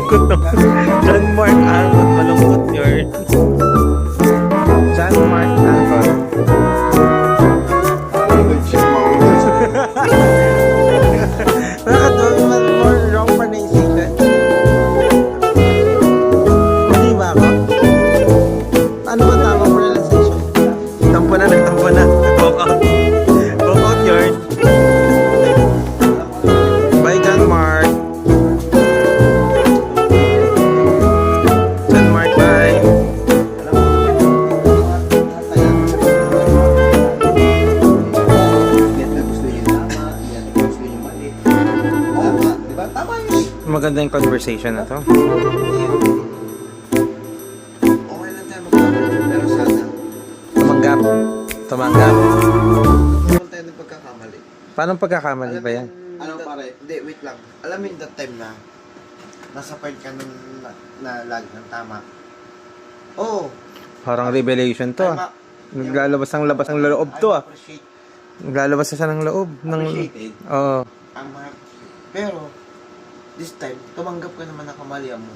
Malungkot naman. John Mark Alcott, malungkot yun. John Mark Alcott. Nakakatawa naman more wrong pronunciation. Hindi ba ako? Ano ba tamang pronunciation? Tampo na, nagtampo na. Walk out. Walk out yun. Bye, John Mark. John Mark, bye. Maganda yung conversation na to. Okay lang tayo magkakamali, pero sana Tumanggap. Tumanggap. huwag tayo ng pagkakamali. Paano pagkakamali ba yan? Ano pare? Hindi, wait lang. Alam mo yung that time na nasa point ka nung na lag ng tama. Oo. Parang revelation to ah. Naglalabas ng labas ng loob to ah. Appreciate. Naglalabas na siya ng loob. Oo. Ang mga, pero this time, tumanggap ka naman na kamalian mo.